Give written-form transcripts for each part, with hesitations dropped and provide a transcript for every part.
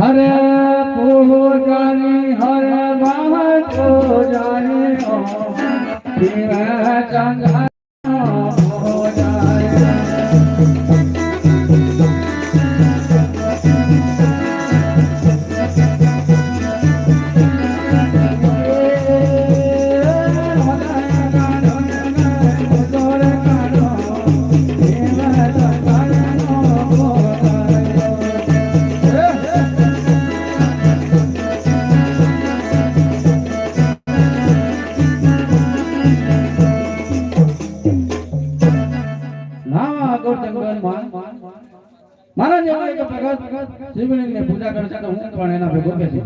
હરે પૂજાની હરે બાહો જાની ચંદ્ર મારા જેવા એક ભગત શિવલિંગની પૂજા કરે છે તો હું પણ એના ભેગો બેસી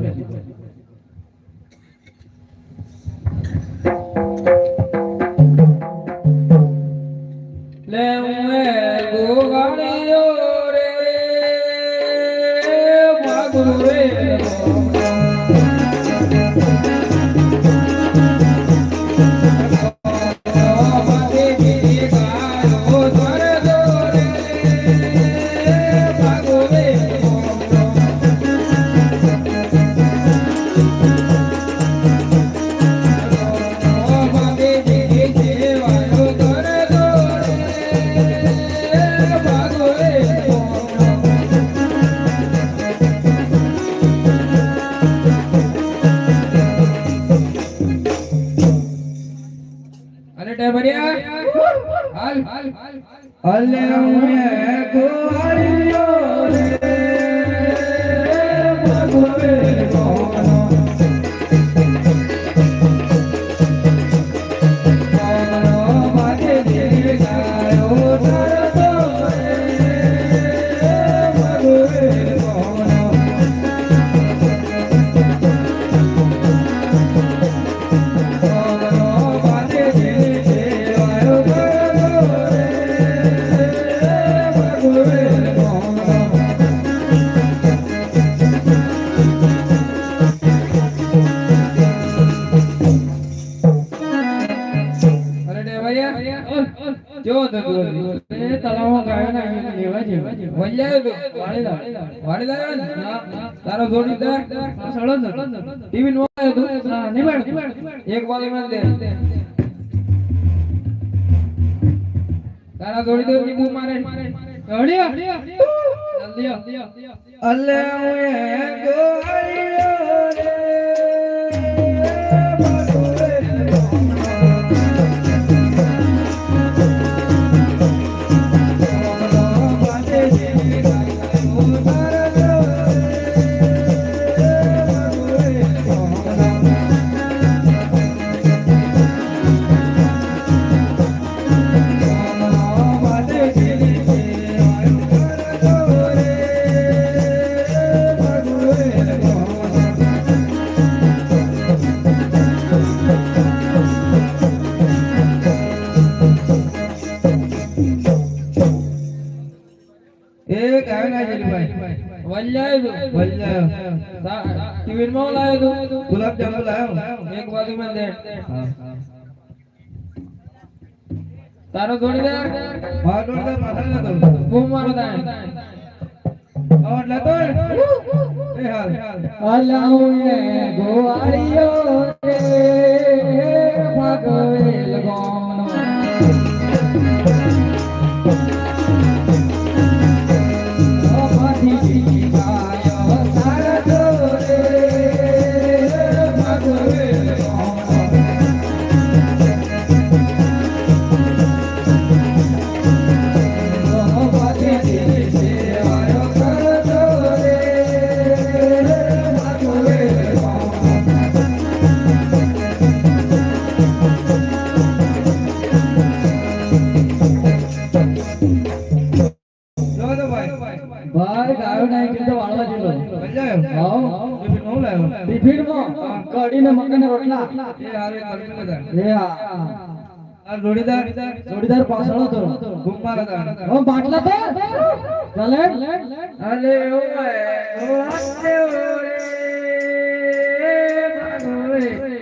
લે ગોગાળીઓ રે માગુરુ રે અલે હું ગોવાળીઓ રે ભગવે જો તો એ તલાવો ગાયો ના લેવા છે વલ્યા તો વાડી લાવ્યો ને તારો જોડીદાર સળન ટીવી નો આવ્યો તો નિમાડ એક બાજુ માં દે તારા જોડીદાર ની બૂમ મારે હળિયા જલ્દી અલ્લે હું ગોળિયો રે ટીવી માં લાવ્યો તું ગુલાબ જામુ લાવ્યો એક બાજુ માં દે તારો જોડીદાર મારો જોડીદાર માથા ન દો બૂમ મારો દાય ઓર લતો એ હાલ અલાઉને ગોવાળીઓ રે ભાગવેલ ગોનો ભાઈ ગાયો નહીં કે તો વાળવા જેલો લાવ્યો ટિફિન નો લાવ્યો ટિફિન માં કઢી ને મકાઈ ને રોટલા એ હારે કરીને બધા એ આ જોડીદાર પાછળ હતો ઘૂમ મારતા ઓ બાટલા તો ચાલે અલે ઓય ઓ આતે ઓરે ભાગોરે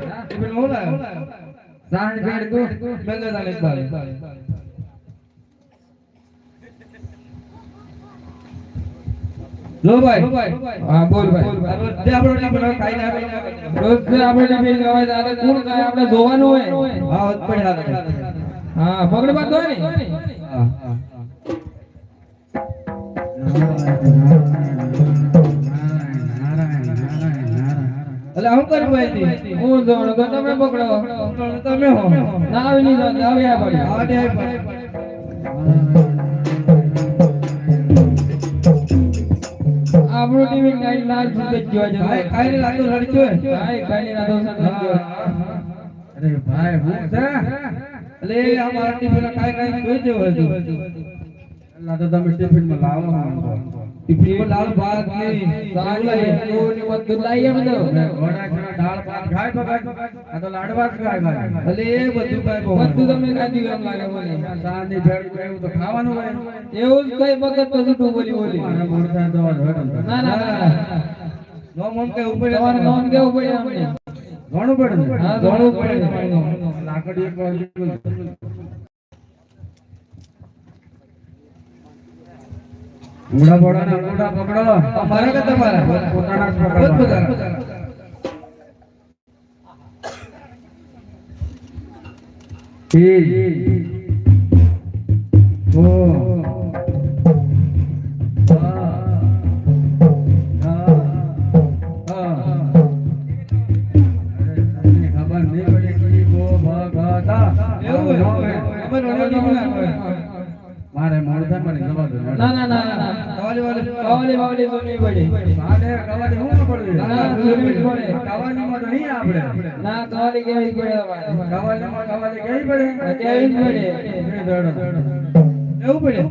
ટિફિન હું લાવ્યો સાંજ બેડ કો મેંગો દાલ એક બાર લો ભાઈ હા બોલ ભાઈ રોજ આપણો ટિફિન ખાઈને આપણે રોજ આપણે ટિફિન ખાવા દાદા કોણ ખાય આપણે જોવાનું હોય હા હોત પડ્યા હા પકડ બાદ હોય ને હા અલે હું કરી ભાઈ હું જોણ તો તમે પકડો તમે હો ના આવી ની જાવ આવી આ પડી આ દે આપણો ટીવી કાઈ લાલ સુકે જોવા જો કાઈ લાતો લડજો કાઈ લાતો લડજો અરે ભાઈ હું છે અલે આ મારા ટીવી કાઈ જોઈ દેવો હતું અલ્લા તો તમે ટિફિન માં લાવો ટિફિન માં લાલ ભાત નહીં દાળ લઈ કોની મત લાઈ એમ તો ઘોડા ઘોડા દાળ ભાત ખાય તો આ તો લાડવા ખાય અલે એ બધું ભાઈ બધું તમે ખાધી એમ લાગે બોલે સાંજની ભેળ એવું તો ખાવાનું હોય એવું કઈ વખત તો જૂઠું બોલી મારા મોરતા તો ના ના ના નો મન કે ઉપર તમારે નોન કે ઉપર અમને ઘણું પડે હા ઘણું પડે લાકડી એક વાર ઉડા બોડા ના ઉડા પકડો મારા કે તમારા પોતાના પકડો પોતાના ઓ ખબર નહીં પડે કે ગો ભગતા એવું ખબર મારે મોરતા મને જવા દો ના ના ના ના કવાલી તો નહીં પડી મારે કવાલી હું પડે ના સુરમી પડે કવાલી માં તો નહીં આપણે ના કવાલી કેવી પડે કવાલી માં કવાલી કેવી પડે કેવી પડે એવું પડે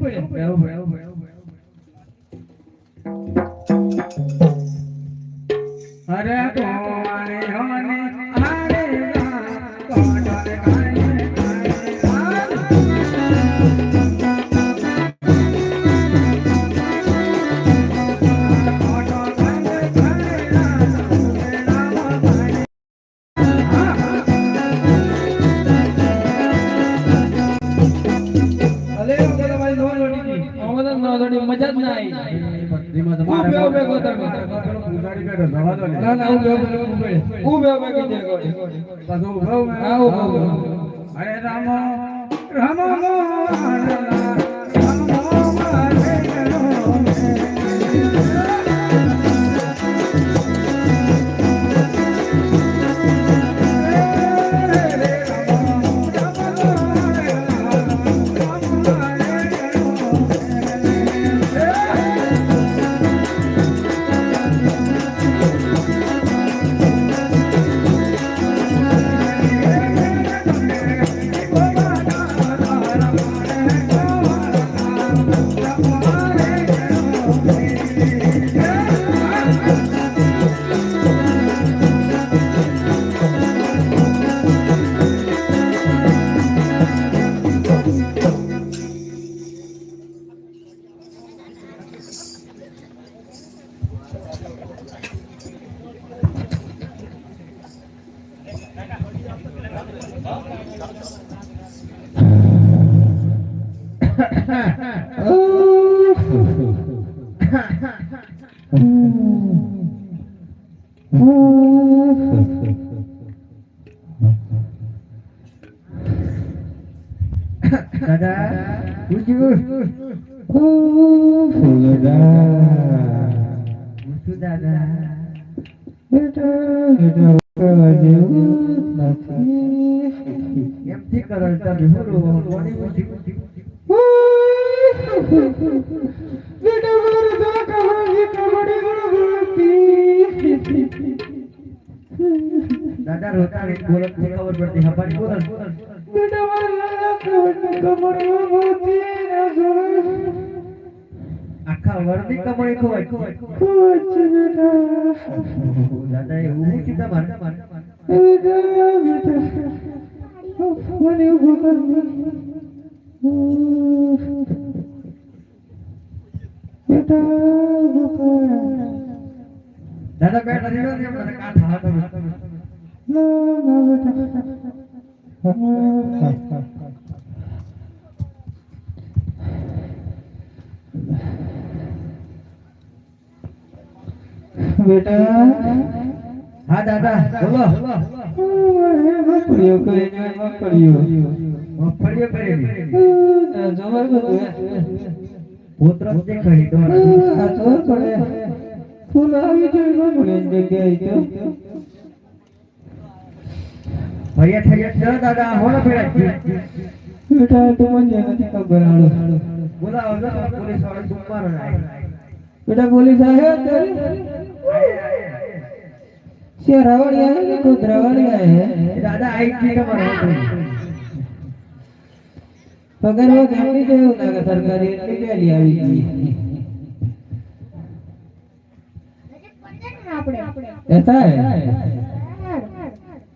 અરે કોને હોને આરે કોને મજા જ ના આવી ના ના અરે Ram Ram Dadah, bujur. Bujur dadah. Yang tiga orang tadi huru, wani bujur. Beda berda kahani kabadi berarti. Dadah rotan bolat kabar berarti apa di bolat. Beda berda kahani kabadi berarti. Akha wardi kamai khoi. Dadah ini kita mana? Wani bukan. Dadah beda dia mana kata. બેટા હા દાદા બોલો મફળીઓ કરી મફળીઓ જબર બધું પુત્ર દેખાય તો આ તો પડે ફૂલ આવી જાય મફળી જગ્યાએ તો ભૈયા થઈ ગયા દાદા હોળો પેડા બેટા તો મને નથી ખબર હાલો બોલાવો પોલીસ વાળા સુપાર બેટા પોલીસ આવ્યો शेरावाड़ी है कि कुदरावाड़ी है दादा आई थी का मरो पगार वो गाड़ी जो होता है सरकारी इतनी क्या लिया हुई ऐसा है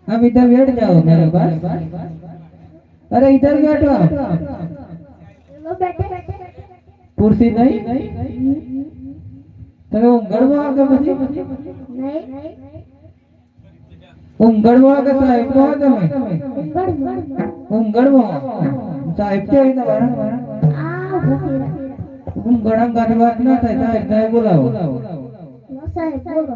अब इधर बैठ जाओ मेरे पास अरे इधर बैठो कुर्सी नहीं तो गड़वा के बच्चे नहीं उंगड़वा का साहिब को તમે ઉંગડવા સાહેબ કે હોય તમારા ઉંગડા ગાડી વાત ના થાય સાહેબ ને બોલાવો સાહેબ બોલો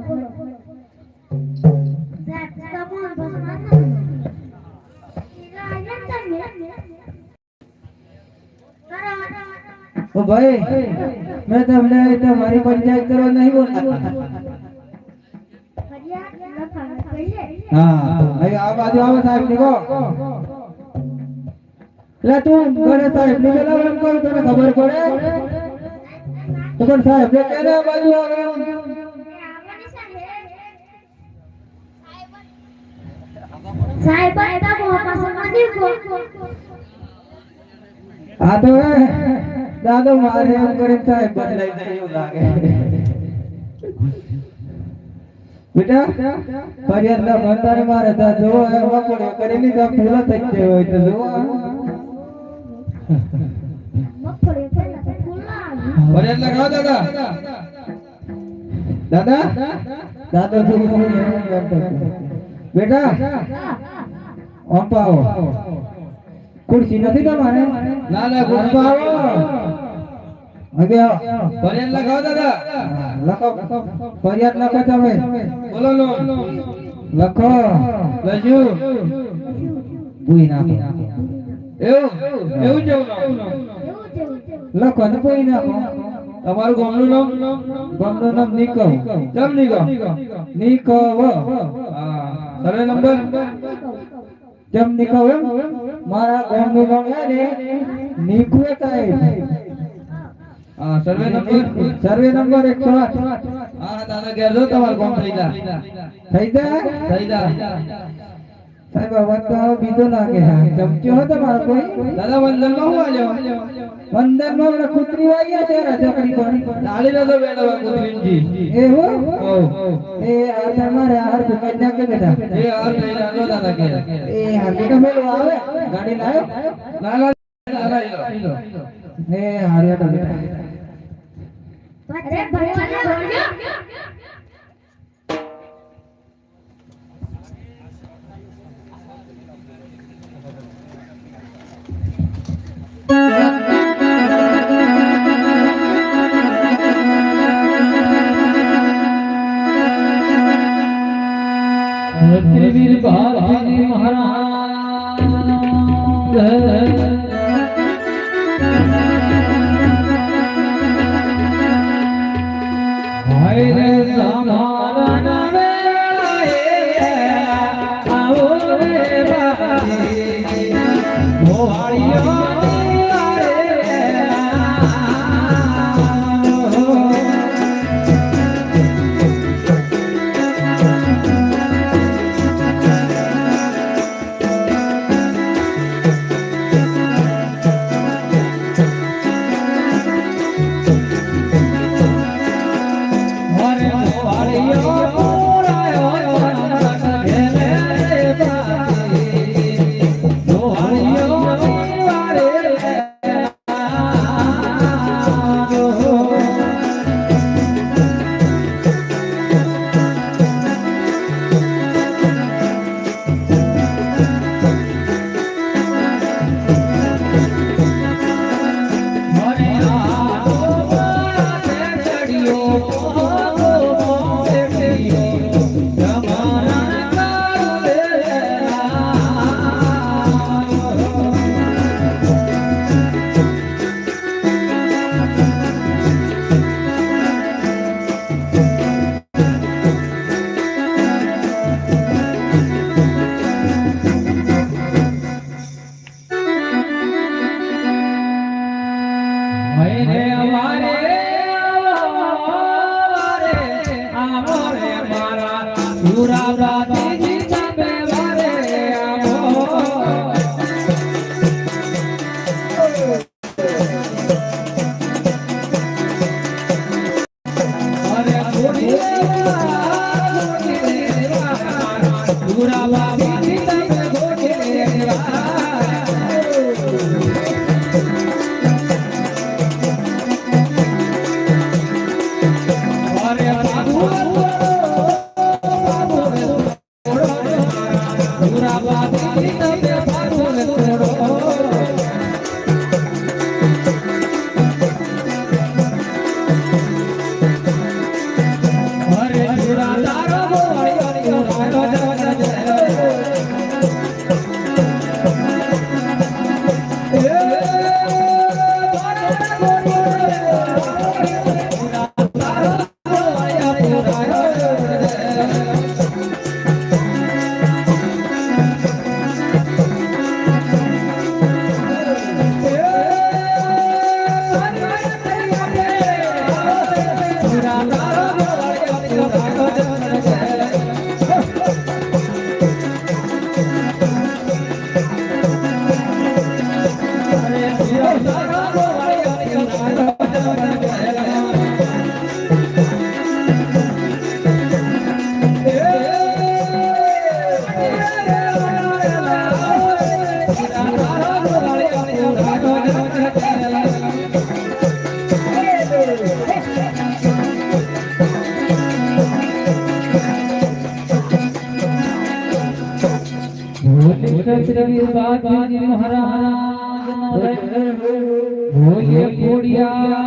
ओ भाई मैं तुमने तुम्हारी पंचायत करो नहीं बोला हाँ भाई आप बाजू आओ साहब देखो ला तू गणे साहब ने बोला हमको तुम्हें खबर पड़े तो कौन साहब ने कहने बाजू आ गए साहब आया वो पास मंदिर को हाँ तो दादा मारे हम करे साहब बदलाई नहीं लागे बेटा फरियाद ना भंडार मारे था जो है मकोड़े करेली का फूला तक हो तो जो मकोड़े फूला फरियाद लगाओ दादा दादा दादा जो बेटा ઓમ પાવો कुर्सी નથી તમારે ના ના ઓમ પાવો आगे आओ फरियाद लगाओ दादा लखो फरियाद लखो તમે બોલો લો લખો લજુ ભૂઈ નાખો એવું એવું જેવું લખો ને ભૂઈ નાખો તમારું ગામનું નામ નિકવ કેમ નિકવ હા સર્વે નંબર કેમ નિકવ એમ મારા ગામનું નામ હે ને નિકવે સાહેબ हां सर्वे नंबर 108 हां दादा गेर दो તમાર કોમ થઈ જા સાહેબ વાત તો બીજો લાગે હા ચમચ્યો હતો મારો કોઈ દાદા વંદન માં હું આલ્યો વંદન માં મને કુતરી વાયા છે રજકડી કોની ડાળી લેતો બેડવા કુતરીજી એ હો એ આ તમારે આર કન્યા કે બેટા એ આર લઈ લો દાદા કે એ હાલી તો મેલો આવે ગાડી લાયો ના લો એ હારિયા તો બેટા अरे भगवान वीर भारती महाराज हाय रे संभालन वेलाए आओ रे बाजी मोहाड़ियों महाराज बोलिए बोलिया